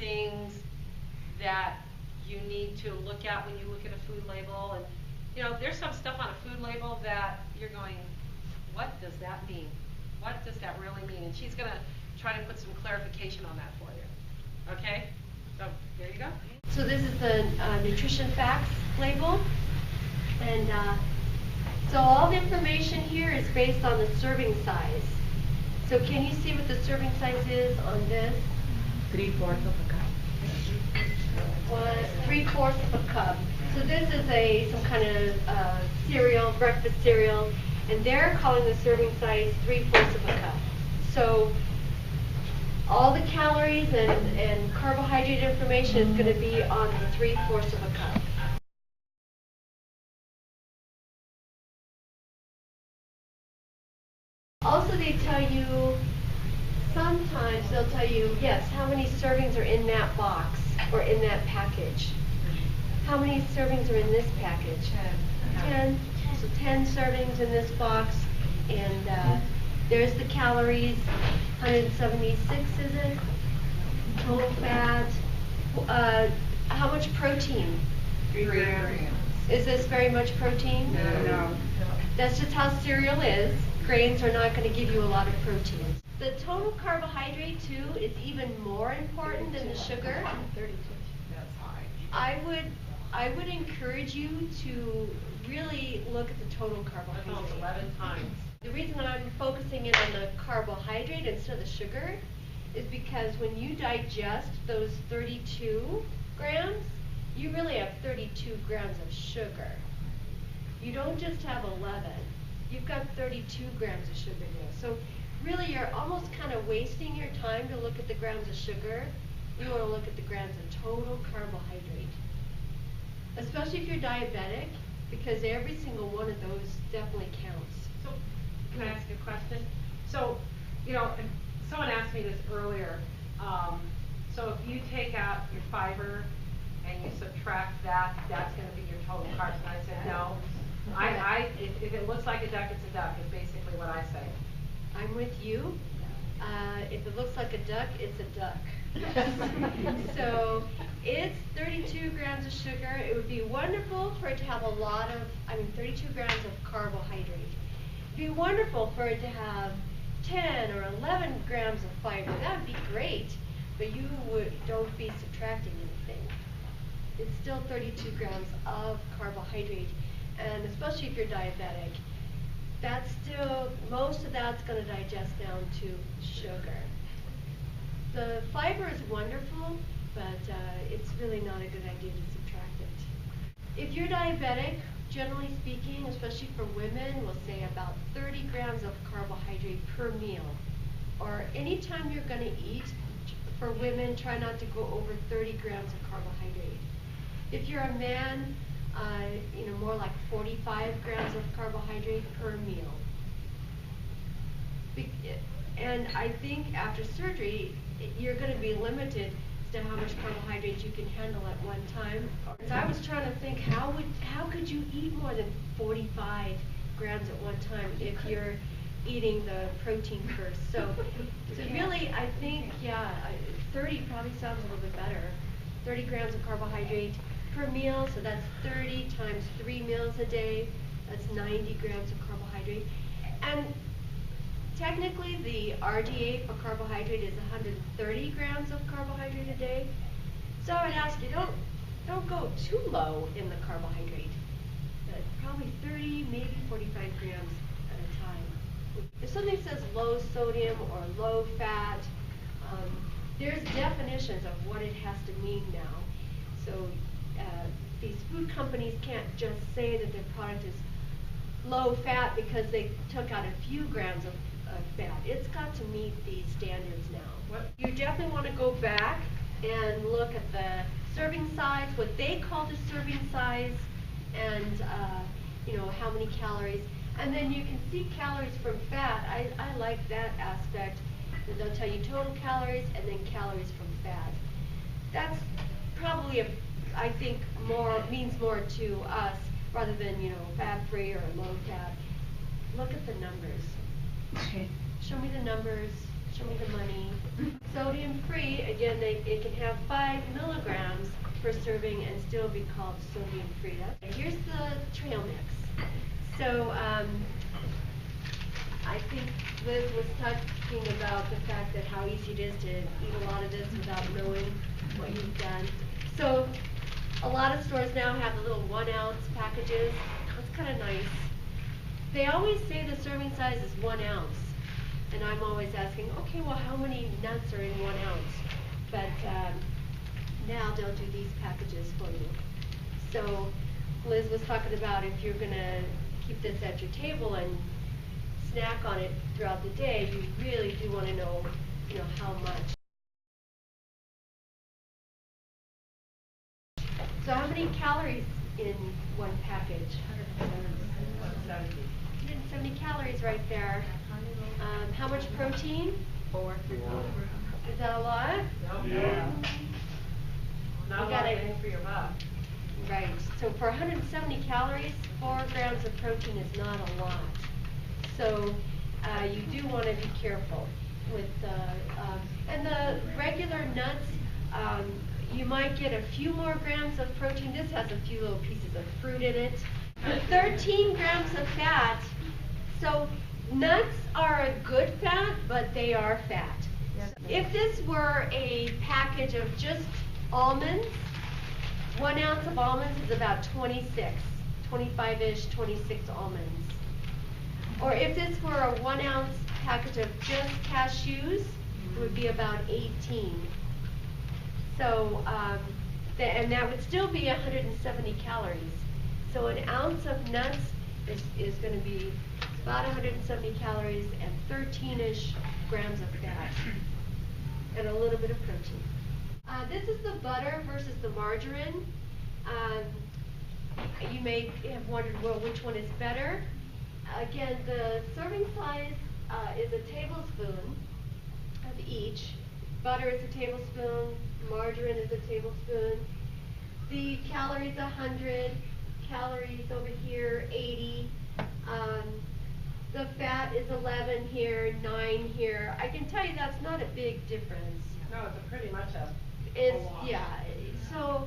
things that you need to look at when you look at a food label. And you know, there's some stuff on a food label that you're going, what does that mean? What does that really mean? And she's going to try to put some clarification on that for you. Okay? So there you go. So this is the nutrition facts label, and so all the information here is based on the serving size. So can you see what the serving size is on this? 3/4 of a cup. 3/4 of a cup. So this is some kind of cereal, breakfast cereal, and they're calling the serving size 3/4 of a cup. So all the calories and carbohydrate information is going to be on the 3/4 of a cup. Also, they tell you, sometimes they'll tell you, yes, how many servings are in that box or in that package. How many servings are in this package? 10. So 10 servings in this box, and there's the calories, 176 is it? Total fat. How much protein? 3 grams. Is this very much protein? No. That's just how cereal is. Grains are not going to give you a lot of protein. The total carbohydrate too is even more important than the sugar. 32. That's high. I would encourage you to really look at the total carbohydrate. Almost 11 times. The reason I'm focusing in on the carbohydrate instead of the sugar is because when you digest those 32 grams, you really have 32 grams of sugar. You don't just have 11. You've got 32 grams of sugar there. So really you're almost kind of wasting your time to look at the grams of sugar. You want to look at the grams of total carbohydrate. Especially if you're diabetic, because every single one of those definitely counts. So can I ask you a question? So, you know, and someone asked me this earlier. So if you take out your fiber and you subtract that, that's going to be your total carbs. And I said no. If it looks like a duck, it's a duck, is basically what I say. I'm with you. If it looks like a duck, it's a duck. So it's 32 grams of sugar. It would be wonderful for it to have 32 grams of carbohydrate. It'd be wonderful for it to have 10 or 11 grams of fiber. That would be great, but you don't be subtracting anything. It's still 32 grams of carbohydrate, and especially if you're diabetic, most of that's going to digest down to sugar. The fiber is wonderful, but it's really not a good idea to subtract it. If you're diabetic, generally speaking, especially for women, we'll say about 30 grams of carbohydrate per meal. Or anytime you're going to eat, for women, try not to go over 30 grams of carbohydrate. If you're a man, more like 45 grams of carbohydrate per meal. And I think after surgery, you're going to be limited as to how much carbohydrate you can handle at one time. So I was trying to think, how could you eat more than 45 grams at one time if you're eating the protein first? So really, I think, 30 probably sounds a little bit better. 30 grams of carbohydrate per meal, so that's 30 times 3 meals a day. That's 90 grams of carbohydrate. And technically, the RDA for carbohydrate is 130 grams of carbohydrate a day. So I would ask you, don't go too low in the carbohydrate. Probably 30, maybe 45 grams at a time. If something says low sodium or low fat, there's definitions of what it has to mean now. So these food companies can't just say that their product is low fat because they took out a few grams of fat. It's got to meet these standards now. You definitely want to go back and look at the serving size, what they call the serving size, and how many calories. And then you can see calories from fat. I like that aspect. They'll tell you total calories and then calories from fat. That's probably I think means more to us rather than fat-free or low fat. Look at the numbers. Show me the numbers. show me the money. Sodium free, again, it can have 5 milligrams per serving and still be called sodium free. Here's the trail mix. So I think Liz was talking about the fact that how easy it is to eat a lot of this without knowing what you've done. So a lot of stores now have the little 1 ounce packages. That's kind of nice. They always say the serving size is 1 ounce. And I'm always asking, okay, well, how many nuts are in 1 ounce? But now they'll do these packages for you. So Liz was talking about if you're going to keep this at your table and snack on it throughout the day, you really do want to know, how much. So how many calories in one package? 170 calories right there. How much protein? 4. Is that a lot? Yeah. Not a lot for your buck. Right. So for 170 calories, 4 grams of protein is not a lot. So you do want to be careful with and the regular nuts. You might get a few more grams of protein. This has a few little pieces of fruit in it. 13 grams of fat. So nuts are a good fat, but they are fat. Yes. If this were a package of just almonds, 1 ounce of almonds is about 25-ish, 26 almonds. Or if this were a 1 ounce package of just cashews, it would be about 18. So, and that would still be 170 calories. So an ounce of nuts is going to be about 170 calories and 13-ish grams of fat and a little bit of protein. This is the butter versus the margarine. You may have wondered, well, which one is better? Again, the serving size is a tablespoon of each. Butter is a tablespoon, margarine is a tablespoon. The calories 100, calories over here 80. The fat is 11 here, 9 here. I can tell you that's not a big difference. No, it's pretty much a wash. Yeah. So,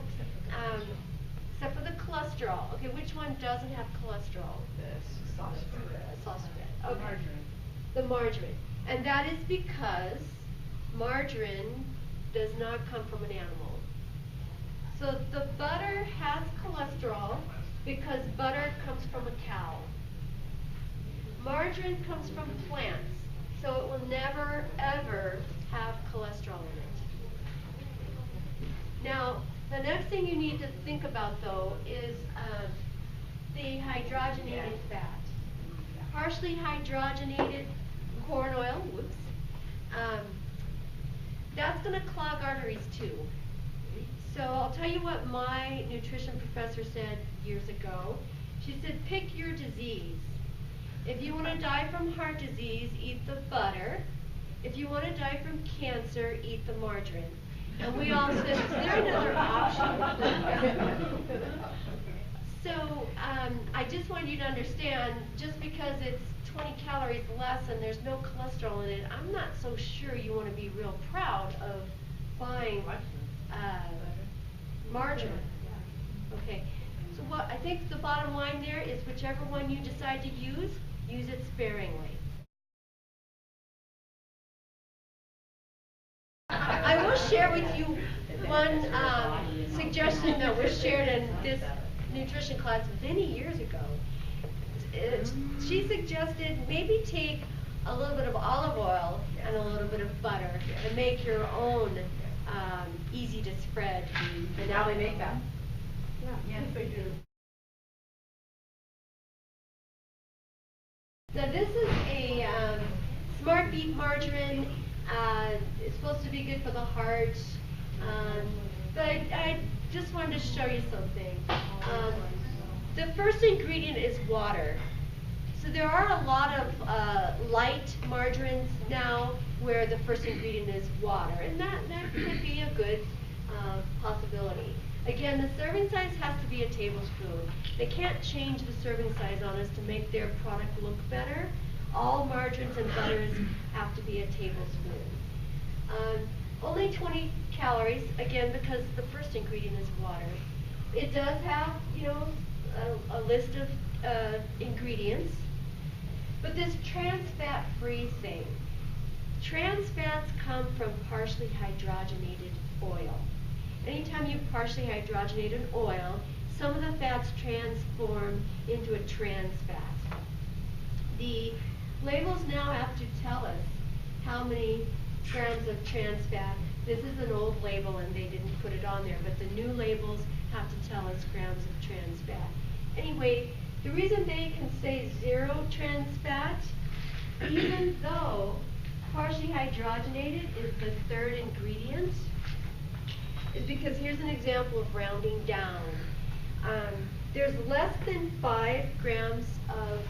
except for the cholesterol. Okay, which one doesn't have cholesterol? The sausage bread. Sausage bread. Okay. Margarine. The margarine. And that is because margarine does not come from an animal. So the butter has cholesterol because butter comes from a cow. Margarine comes from plants, so it will never, ever have cholesterol in it. Now, the next thing you need to think about, though, is the hydrogenated fat. Partially hydrogenated corn oil, whoops, that's going to clog arteries too. So I'll tell you what my nutrition professor said years ago. She said, pick your disease. If you want to die from heart disease, eat the butter. If you want to die from cancer, eat the margarine. And we all said, is there another option? So I just want you to understand, just because it's 20 calories less and there's no cholesterol in it, I'm not so sure you want to be real proud of buying margarine. Okay. So what I think the bottom line there is whichever one you decide to use it sparingly. I will share with you one suggestion that was shared in this nutrition class many years ago. She suggested maybe take a little bit of olive oil and a little bit of butter and make your own easy to spread. And now they make that. Yeah. Yes, they do. So this is a smart beef margarine. It's supposed to be good for the heart. But I just wanted to show you something. The first ingredient is water. So there are a lot of light margarines now where the first ingredient is water, and that could be a good possibility. Again, the serving size has to be a tablespoon. They can't change the serving size on us to make their product look better. all margarines and butters have to be a tablespoon. Only 20 calories, again, because the first ingredient is water. It does have, you know, a list of ingredients, but this trans fat free thing, trans fats come from partially hydrogenated oil. Anytime you partially hydrogenate an oil, some of the fats transform into a trans fat. The labels now have to tell us how many grams of trans fat. This is an old label and they didn't put it on there, but the new labels have to tell us grams of trans fat. Anyway, the reason they can say 0 trans fat, even though partially hydrogenated is the third ingredient, is because here's an example of rounding down. There's less than 5 grams of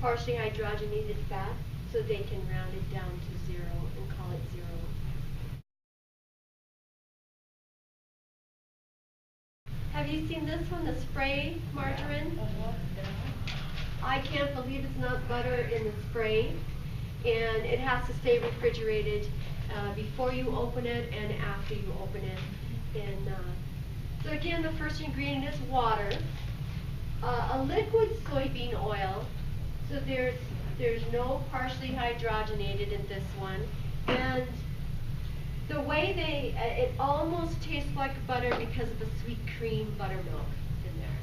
partially hydrogenated fat, so they can round it down to 0 and call it 0. Have you seen this one, the spray margarine? I can't believe it's not butter in the spray, and it has to stay refrigerated before you open it and after you open it. And so again, the first ingredient is water, a liquid soybean oil. So there's no partially hydrogenated in this one, and the way it almost tastes like butter because of the sweet cream buttermilk in there.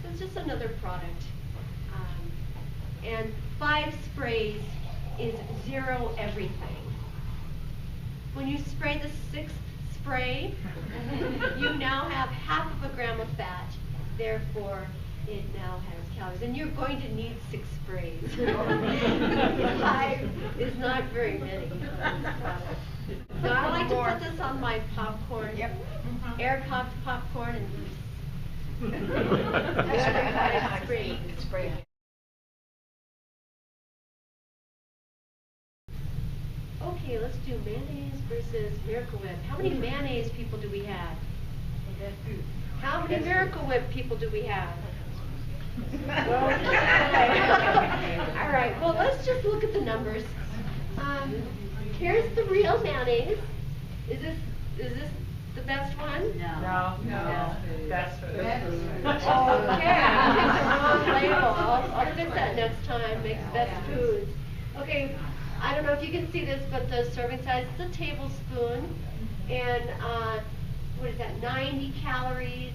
So it's just another product. And 5 sprays is 0 everything. When you spray the 6th spray, you now have half of a gram of fat. Therefore, it now has calories. And you're going to need 6 sprays. 5 is not very many on this product. So I like to put this on my popcorn. Yep. Air popped popcorn and spray. Okay, let's do mayonnaise versus Miracle Whip. How many mayonnaise people do we have? How many Miracle Whip people do we have? All right, well, let's just look at the numbers. Here's the real mayonnaise. Is this the best one? No. Best food. Okay, I picked the wrong label. I'll fix that next time. Make best foods. Okay, I don't know if you can see this, but the serving size is a tablespoon, and what is that? 90 calories,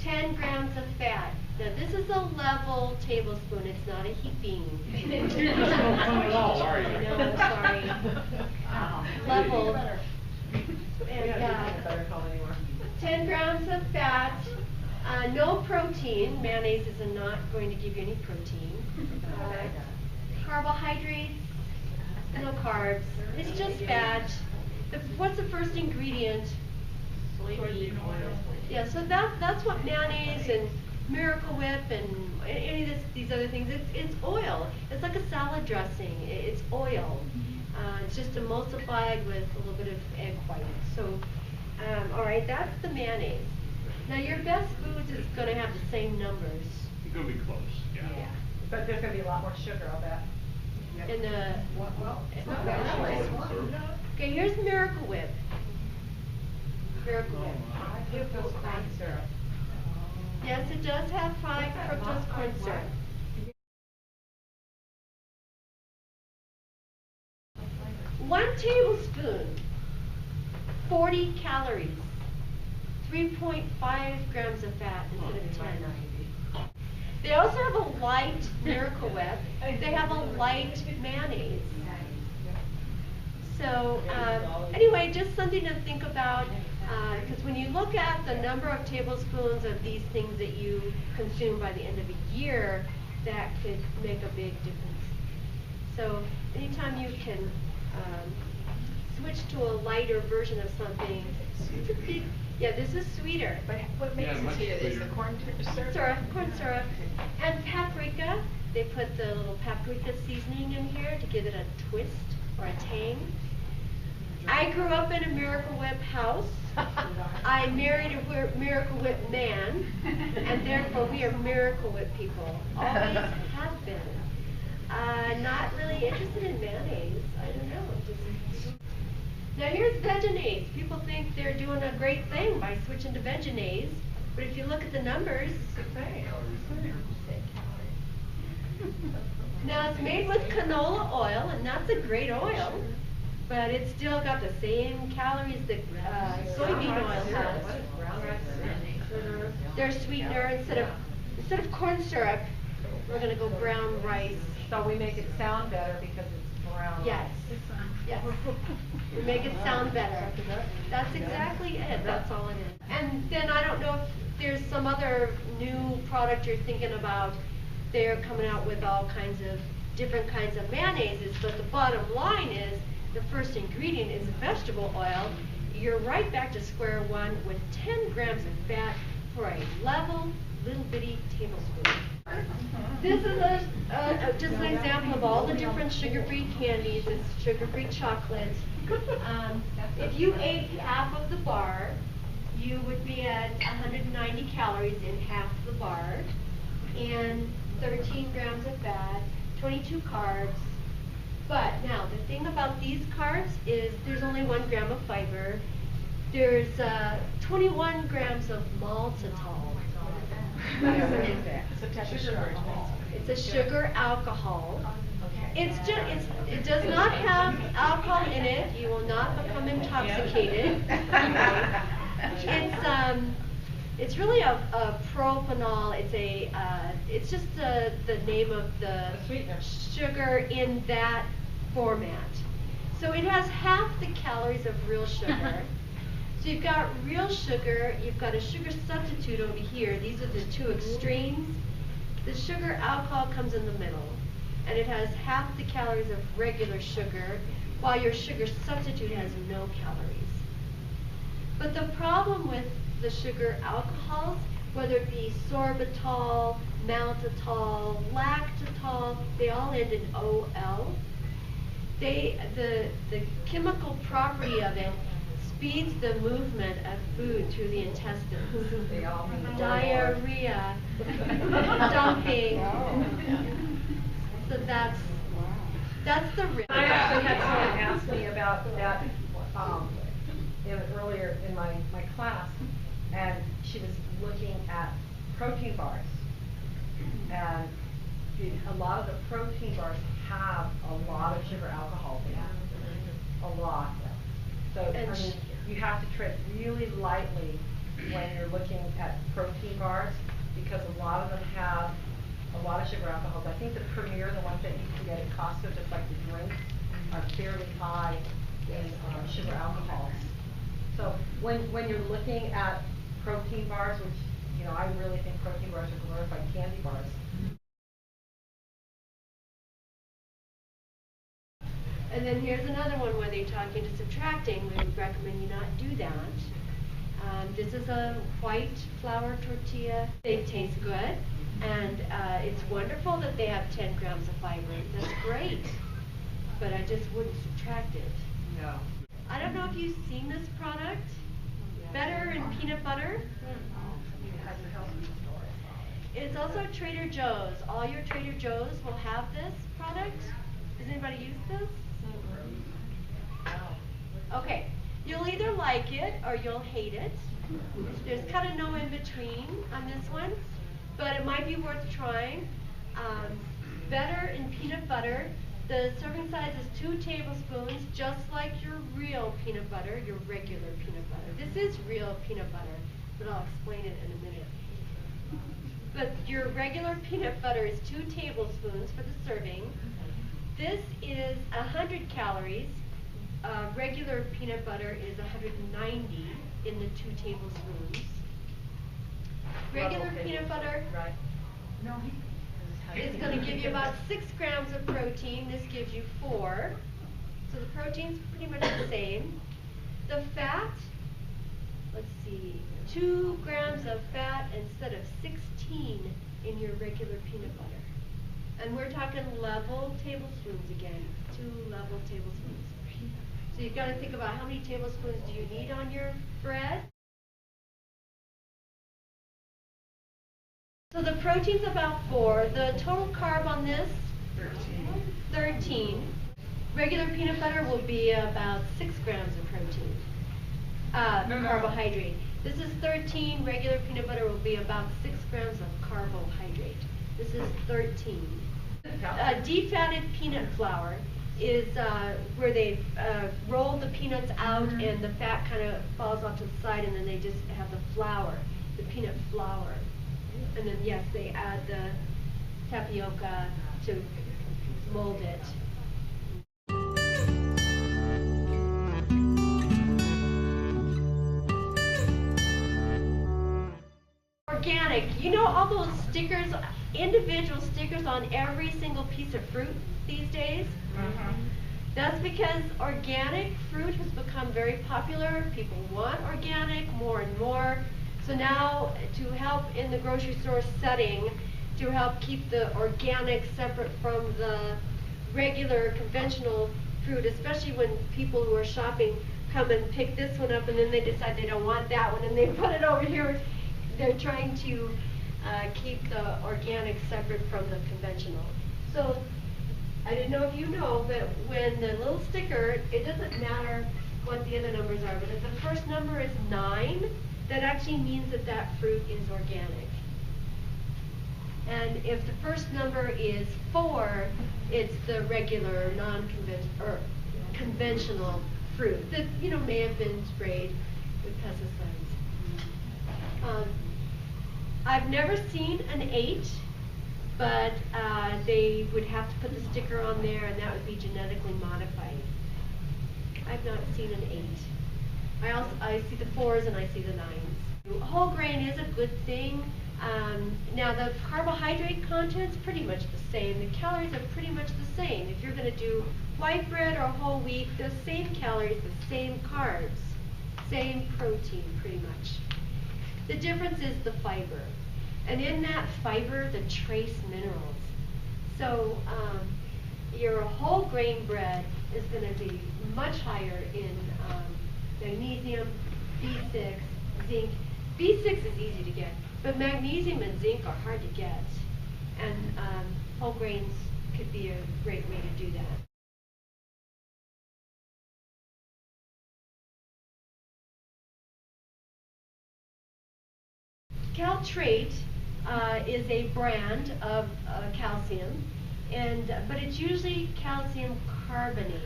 10 grams of fat. Now this is a level tablespoon. It's not a heaping. Not at all, are you? I know, sorry. Level. And 10 grams of fat, no protein. Mayonnaise is not going to give you any protein. Carbohydrates, no carbs. It's just fat. What's the first ingredient? Soybean oil. Yeah, so that's what mayonnaise and Miracle Whip and any of these other things. It's oil. It's like a salad dressing. It's oil. It's just emulsified with a little bit of egg white. So, all right, that's the mayonnaise. Now your best foods is going to have the same numbers. It's going to be close, yeah. But there's going to be a lot more sugar, I'll bet. In the It's not that way. okay, here's Miracle Whip. Miracle Whip. Fructose corn syrup. Yes, it does have 5 fructose corn syrup. One tablespoon, 40 calories, 3.5 grams of fat instead of 10. They also have a light Miracle Whip. They have a light mayonnaise. So anyway, just something to think about, because when you look at the number of tablespoons of these things that you consume by the end of a year, that could make a big difference. So anytime you can switch to a lighter version of something, it's a big, yeah, this is sweeter. But what makes it sweet is the corn syrup? Corn syrup, and paprika. They put the little paprika seasoning in here to give it a twist or a tang. I grew up in a Miracle Whip house. I I married a Miracle Whip man, and therefore we are Miracle Whip people. Always have been. Not really interested in mayonnaise. I don't know. Now here's Vegenaise. People think they're doing a great thing by switching to Vegenaise, but if you look at the numbers, now it's made with canola oil, and that's a great oil, but it's still got the same calories that soybean oil has. Their sweetener, instead of corn syrup, we're going to go brown rice. So we make it sound better because it's brown. Yes. Yes. We make it sound better. That's exactly it. That's all it is. And then I don't know if there's some other new product you're thinking about. They're coming out with all kinds of different kinds of mayonnaises, but the bottom line is the first ingredient is vegetable oil. You're right back to square one with 10 grams of fat for a level little bitty tablespoon. This is just an example of all the different sugar-free candies. It's sugar-free chocolate. If you ate half of the bar, you would be at 190 calories in half the bar, and 13 grams of fat, 22 carbs. But now, the thing about these carbs is there's only 1 gram of fiber. There's 21 grams of maltitol. It's a type of sugar. It's a sugar alcohol. It does not have alcohol in it. You will not become intoxicated. It's really a propanol. It's just the name of the sugar in that format. So it has half the calories of real sugar. So you've got real sugar, you've got a sugar substitute over here. These are the two extremes. The sugar alcohol comes in the middle, and it has half the calories of regular sugar, while your sugar substitute has no calories. But the problem with the sugar alcohols, whether it be sorbitol, maltitol, lactitol, they all end in OL. The chemical property of it speeds the movement of food through the intestines. They all mean Diarrhea, dumping. So that's the risk. I actually had someone ask me about that earlier in my class, and she was looking at protein bars. And a lot of the protein bars have a lot of sugar alcohol in it. A lot. So I mean, you have to tread really lightly when you're looking at protein bars, because a lot of them have a lot of sugar alcohols. I think the Premier, the ones that you can get at Costco, just like the drinks, are fairly high in sugar alcohols. So when you're looking at protein bars, which, you know, I really think protein bars are glorified candy bars. And then here's another one where they're talking to subtracting. We would recommend you not do that. This is a white flour tortilla. They taste good, and it's wonderful that they have 10 grams of fiber. That's great, but I just wouldn't subtract it. No. I don't know if you've seen this product. Better in peanut butter. It's also Trader Joe's. All your Trader Joe's will have this product. Does anybody use this? Okay, you'll either like it or you'll hate it. There's kind of no in between on this one, but it might be worth trying. Better in peanut butter. The serving size is 2 tablespoons, just like your real peanut butter, your regular peanut butter. This is real peanut butter, but I'll explain it in a minute. But your regular peanut butter is 2 tablespoons for the serving. This is 100 calories. Regular peanut butter is 190 in the 2 tablespoons. Regular peanut butter is going to give you about 6 grams of protein. This gives you 4. So the protein's pretty much the same. The fat, let's see, 2 grams of fat instead of 16 in your regular peanut butter. And we're talking level tablespoons again, 2 level tablespoons. So you've got to think about how many tablespoons do you need on your bread. So the protein's about 4. The total carb on this? 13. Regular peanut butter will be about 6 grams of protein. Carbohydrate. This is 13. Regular peanut butter will be about 6 grams of carbohydrate. This is 13. Defatted peanut flour is where they roll the peanuts out and the fat kind of falls off to the side, and then they just have the flour, the peanut flour. And then, yes, they add the tapioca to mold it. Organic. You know all those stickers, individual stickers on every single piece of fruit these days? That's because organic fruit has become very popular. People want organic more and more. So now, to help in the grocery store setting, to help keep the organic separate from the regular conventional fruit, especially when people who are shopping come and pick this one up and then they decide they don't want that one and they put it over here. They're trying to keep the organic separate from the conventional. So I didn't know if you know, but when the little sticker, it doesn't matter what the other numbers are, but if the first number is 9, that actually means that that fruit is organic. And if the first number is 4, it's the regular, non-conventional, or conventional fruit that, you know, may have been sprayed with pesticides. I've never seen an 8, but they would have to put the sticker on there, and that would be genetically modified. I've not seen an 8. I see the 4s and I see the 9s. Whole grain is a good thing. Now the carbohydrate content's pretty much the same. The calories are pretty much the same. If you're going to do white bread or whole wheat, the same calories, the same carbs, same protein pretty much. The difference is the fiber. And in that fiber, the trace minerals. So your whole grain bread is going to be much higher in magnesium, B6, zinc. B6 is easy to get, but magnesium and zinc are hard to get. And whole grains could be a great way to do that. Caltrate is a brand of calcium, but it's usually calcium carbonate.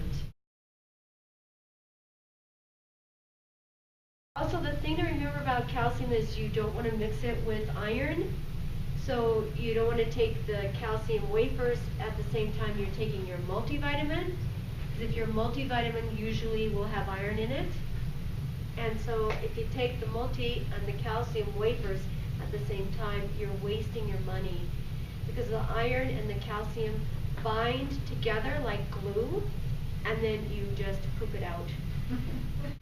Also, the thing to remember about calcium is you don't want to mix it with iron. So you don't want to take the calcium wafers at the same time you're taking your multivitamin, because if your multivitamin usually will have iron in it. And so if you take the multi and the calcium wafers at the same time, you're wasting your money, because the iron and the calcium bind together like glue, and then you just poop it out.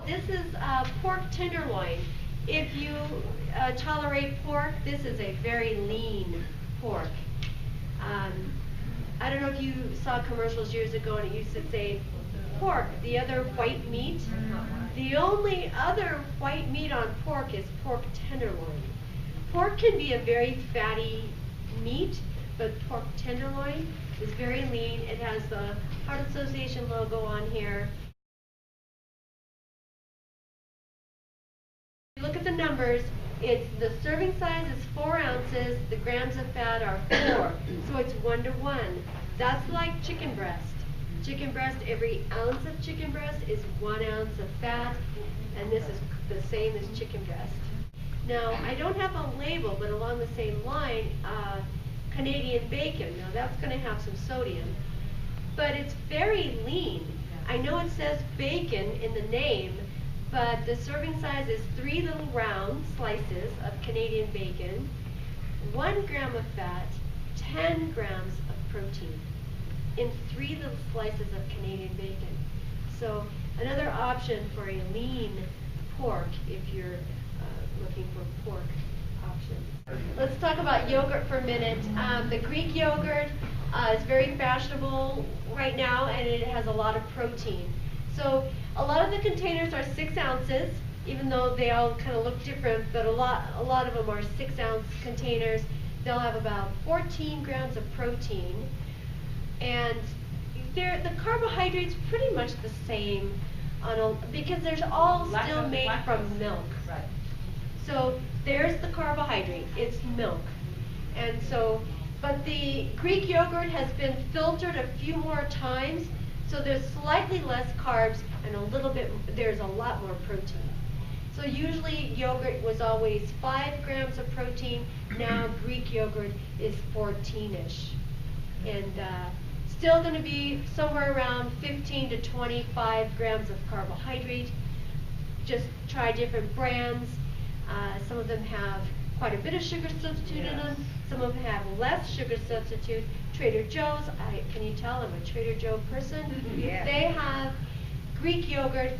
This is pork tenderloin. If you tolerate pork, this is a very lean pork. I don't know if you saw commercials years ago and it used to say pork, the other white meat. The only other white meat on pork is pork tenderloin. Pork can be a very fatty meat, but pork tenderloin is very lean. It has the Heart Association logo on here. Look at the numbers. It's the serving size is 4 ounces. The grams of fat are 4, so it's 1 to 1. That's like chicken breast. Chicken breast, every ounce of chicken breast is 1 ounce of fat, and this is the same as chicken breast. Now, I don't have a label, but along the same line, Canadian bacon. Now, that's going to have some sodium, but it's very lean. I know it says bacon in the name, but the serving size is 3 little round slices of Canadian bacon, 1 gram of fat, 10 grams of protein in 3 little slices of Canadian bacon. So another option for a lean pork if you're looking for pork options. Let's talk about yogurt for a minute. The Greek yogurt is very fashionable right now, and it has a lot of protein. So a lot of the containers are 6 ounces, even though they all kind of look different, but a lot of them are 6 ounce containers. they'll have about 14 grams of protein, and the carbohydrates pretty much the same because there's all still Lactose is made lactose. from milk. Right. So there's the carbohydrate, it's milk. And so, but the Greek yogurt has been filtered a few more times, so there's slightly less carbs and there's a lot more protein. So usually yogurt was always 5 grams of protein, now Greek yogurt is 14-ish. And still going to be somewhere around 15 to 25 grams of carbohydrate. Just try different brands. Some of them have quite a bit of sugar substitute in them. Some of them have less sugar substitute. Trader Joe's, can you tell I'm a Trader Joe person? Yeah. They have Greek yogurt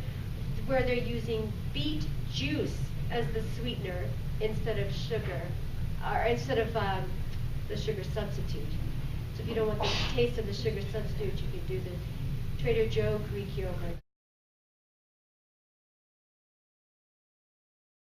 where they're using beet juice as the sweetener instead of sugar, or instead of the sugar substitute. So if you don't want the taste of the sugar substitute, you can do the Trader Joe Greek yogurt.